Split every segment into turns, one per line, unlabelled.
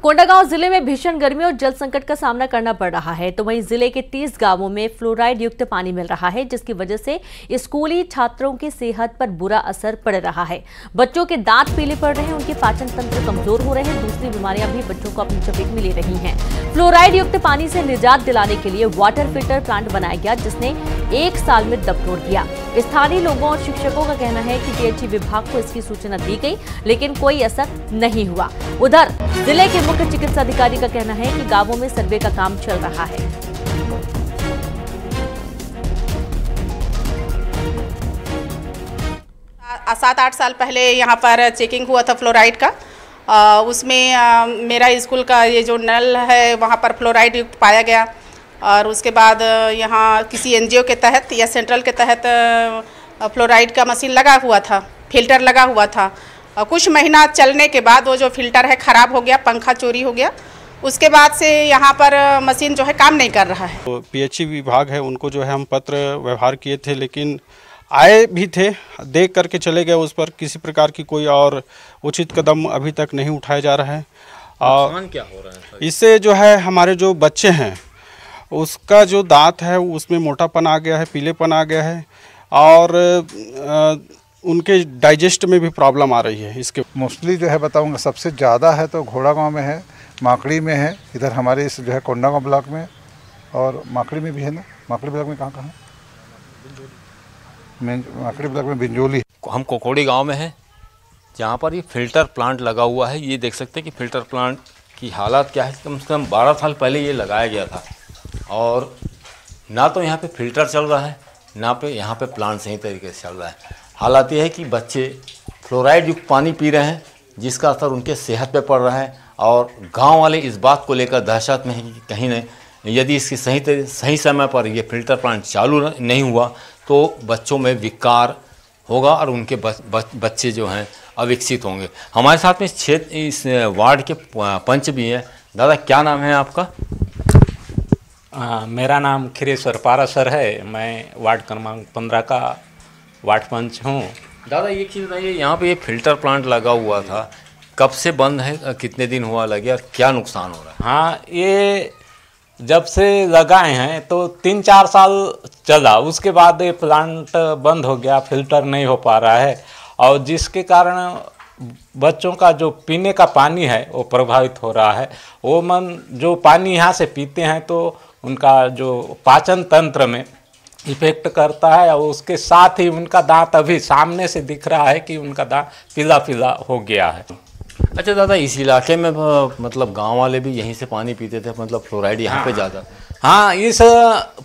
कोंडागांव जिले में भीषण गर्मी और जल संकट का सामना करना पड़ रहा है, तो वहीं जिले के 30 गांवों में फ्लोराइड युक्त पानी मिल रहा है, जिसकी वजह से स्कूली छात्रों की सेहत पर बुरा असर पड़ रहा है। बच्चों के दांत पीले पड़ रहे हैं, उनके पाचन तंत्र कमजोर हो रहे हैं, दूसरी बीमारियां भी बच्चों को अपनी चपेट में ले रही हैं। फ्लोराइड युक्त पानी से निजात दिलाने के लिए वाटर फिल्टर प्लांट बनाया गया, जिसने 1 साल में दम तोड़ दिया। स्थानीय लोगों और शिक्षकों का कहना है कि पीएचई विभाग को इसकी सूचना दी गई, लेकिन कोई असर नहीं हुआ। उधर जिले के मुख्य चिकित्सा अधिकारी का कहना है कि गांवों में सर्वे का काम चल रहा है।
7-8 साल पहले यहाँ पर चेकिंग हुआ था फ्लोराइड का। उसमें मेरा स्कूल का ये जो नल है वहाँ पर फ्लोराइड युक्त पाया गया, और उसके बाद यहाँ किसी एनजीओ के तहत या सेंट्रल के तहत फ्लोराइड का मशीन लगा हुआ था, फिल्टर लगा हुआ था। कुछ महीना चलने के बाद वो जो फिल्टर है ख़राब हो गया, पंखा चोरी हो गया। उसके बाद से यहाँ पर मशीन जो है काम नहीं कर रहा है।
तो पीएचई विभाग है, उनको जो है हम पत्र व्यवहार किए थे, लेकिन आए भी थे, देख करके चले गए। उस पर किसी प्रकार की कोई और उचित कदम अभी तक नहीं उठाया जा रहा है। और
क्या हो रहा है
इससे जो है हमारे जो बच्चे हैं उसका जो दांत है उसमें मोटापन आ गया है, पीलेपन आ गया है, और उनके डाइजेस्ट में भी प्रॉब्लम आ रही है। इसके
मोस्टली जो है बताऊंगा सबसे ज़्यादा है तो घोड़ा गांव में है, माकड़ी में है, इधर हमारे इस जो है कोंडागांव ब्लॉक में, और माकड़ी में भी है ना। माकड़ी ब्लॉक में कहाँ माकड़ी ब्लॉक में बिंजोली।
हम कोकोड़ी गांव में है, जहां पर ये फिल्टर प्लांट लगा हुआ है। ये देख सकते हैं कि फिल्टर प्लांट की हालत क्या है। कम से कम 12 साल पहले ये लगाया गया था, और ना तो यहाँ पे फिल्टर चल रहा है, ना पे यहाँ पे प्लांट सही तरीके से चल रहा है। हालात ये है कि बच्चे फ्लोराइड युक्त पानी पी रहे हैं, जिसका असर उनके सेहत पे पड़ रहा है, और गांव वाले इस बात को लेकर दहशत में हैं कि कहीं न यदि इसकी सही समय पर ये फिल्टर प्लांट चालू नहीं हुआ तो बच्चों में विकार होगा और उनके बच्चे जो हैं अविकसित होंगे। हमारे साथ में इस वार्ड के पंच भी हैं। दादा, क्या नाम है आपका?
मेरा नाम खिरेश्वर पारासर है। मैं वार्ड क्रमांक 15 का वार्ड पंच हूँ।
दादा, ये चीज़ बताइए, यहाँ पे ये फिल्टर प्लांट लगा हुआ था, कब से बंद है, कितने दिन हुआ लगे, और क्या नुकसान हो रहा है?
हाँ, ये जब से लगाए हैं तो 3-4 साल चला, उसके बाद ये प्लांट बंद हो गया, फिल्टर नहीं हो पा रहा है, और जिसके कारण बच्चों का जो पीने का पानी है वो प्रभावित हो रहा है। वो जो पानी यहाँ से पीते हैं तो उनका जो पाचन तंत्र में इफेक्ट करता है, और उसके साथ ही उनका दांत अभी सामने से दिख रहा है कि उनका दांत पीला पीला हो गया है।
अच्छा दादा, इस इलाके में मतलब गांव वाले भी यहीं से पानी पीते थे, मतलब फ्लोराइड यहाँ पे ज़्यादा?
हाँ, इस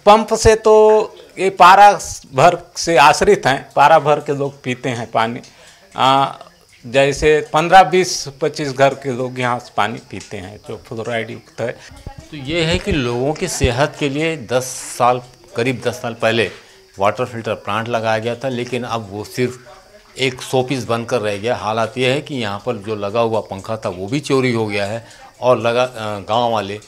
पंप से तो ये पारा भर से आश्रित हैं, पारा भर के लोग पीते हैं पानी। जैसे 15-20-25 घर के लोग यहाँ से पानी पीते हैं जो फ्लोराइड युक्त है।
तो ये है कि लोगों की सेहत के लिए करीब 10 साल पहले वाटर फिल्टर प्लांट लगाया गया था, लेकिन अब वो सिर्फ एक शोपीस बनकर रह गया। हालात ये है कि यहाँ पर जो लगा हुआ पंखा था वो भी चोरी हो गया है, और गांव वाले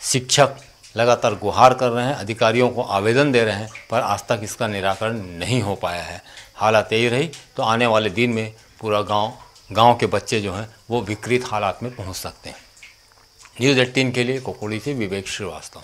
शिक्षक लगातार गुहार कर रहे हैं, अधिकारियों को आवेदन दे रहे हैं, पर आज तक इसका निराकरण नहीं हो पाया है। हालात यही रही तो आने वाले दिन में पूरा गांव के बच्चे जो हैं वो विकृत हालात में पहुँच सकते हैं। न्यूज़ 18 के लिए कोकोड़ी से विवेक श्रीवास्तव।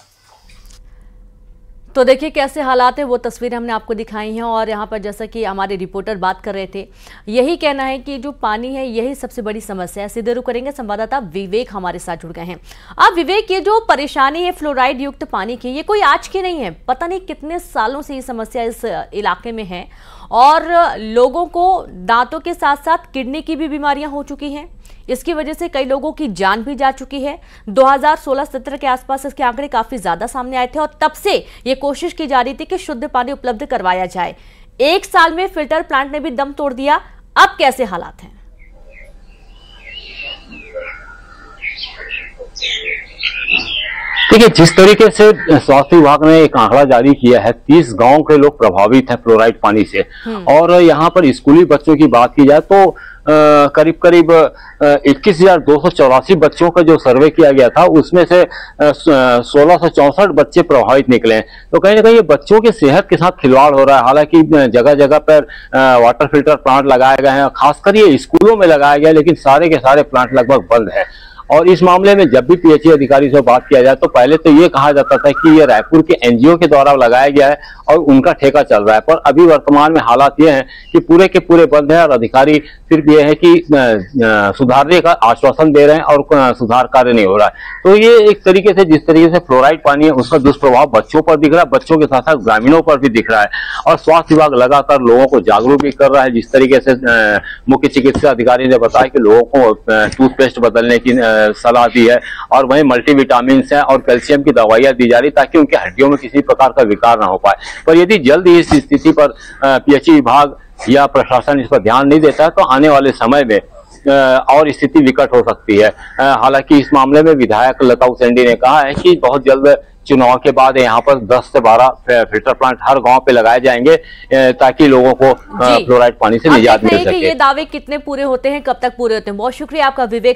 तो देखिए कैसे हालात है, वो तस्वीरें हमने आपको दिखाई हैं। और यहाँ पर जैसा कि हमारे रिपोर्टर बात कर रहे थे, यही कहना है कि जो पानी है यही सबसे बड़ी समस्या है। सीधे रुख करेंगे, संवाददाता विवेक हमारे साथ जुड़ गए हैं। अब विवेक, ये जो परेशानी है फ्लोराइड युक्त पानी की, ये कोई आज की नहीं है, पता नहीं कितने सालों से ये समस्या इस इलाके में है, और लोगों को दांतों के साथ साथ किडनी की भी बीमारियां हो चुकी हैं। इसकी वजह से कई लोगों की जान भी जा चुकी है। 2016-17 के आसपास इसके आंकड़े काफी ज्यादा सामने आए थे, और तब से ये कोशिश की जा रही थी कि शुद्ध पानी उपलब्ध करवाया जाए। 1 साल में फिल्टर प्लांट ने भी दम तोड़ दिया। अब कैसे हालात हैं?
देखिए, जिस तरीके से स्वास्थ्य विभाग ने एक आंकड़ा जारी किया है, 30 गांव के लोग प्रभावित हैं फ्लोराइड पानी से, और यहाँ पर स्कूली बच्चों की बात की जाए तो करीब 21,284 बच्चों का जो सर्वे किया गया था उसमें से 1664 बच्चे प्रभावित निकले हैं। तो कहीं ना कहीं ये बच्चों की सेहत के साथ खिलवाड़ हो रहा है। हालांकि जगह जगह पर वाटर फिल्टर प्लांट लगाए गए हैं, खासकर ये स्कूलों में लगाया गया, लेकिन सारे के सारे प्लांट लगभग बंद है। और इस मामले में जब भी पीएचई अधिकारी से बात किया जाए तो पहले तो ये कहा जाता था कि ये रायपुर के एनजीओ के द्वारा लगाया गया है और उनका ठेका चल रहा है, पर अभी वर्तमान में हालात ये हैं कि पूरे के पूरे बंद है और अधिकारी सिर्फ ये है कि सुधारने का आश्वासन दे रहे हैं और सुधार कार्य नहीं हो रहा है। तो ये एक तरीके से जिस तरीके से फ्लोराइड पानी है उसका दुष्प्रभाव बच्चों पर दिख रहा है, बच्चों के साथ साथ ग्रामीणों पर भी दिख रहा है और स्वास्थ्य विभाग लगातार लोगों को जागरूक भी कर रहा है। जिस तरीके से मुख्य चिकित्सा अधिकारी ने बताया कि लोगों को टूथपेस्ट बदलने की सलाह दी है और वहीं मल्टीविटामिन है और कैल्शियम की दवाइयां दी जा रही ताकि उनकी हड्डियों में किसी प्रकार का विकार ना हो पाए। पर यदि जल्द ही इस स्थिति पर पीएचई विभाग या प्रशासन इस पर ध्यान नहीं देता है तो आने वाले समय में और स्थिति विकट हो सकती है। हालांकि इस मामले में विधायक लता उसेंडी ने कहा है कि बहुत जल्द चुनाव के बाद यहाँ पर 10 से 12 फिल्टर प्लांट हर गांव पे लगाए जाएंगे ताकि लोगों को फ्लोराइड पानी से निजात मिल सके।
ये दावे कितने पूरे होते हैं, कब तक पूरे होते हैं? बहुत शुक्रिया आपका विवेक।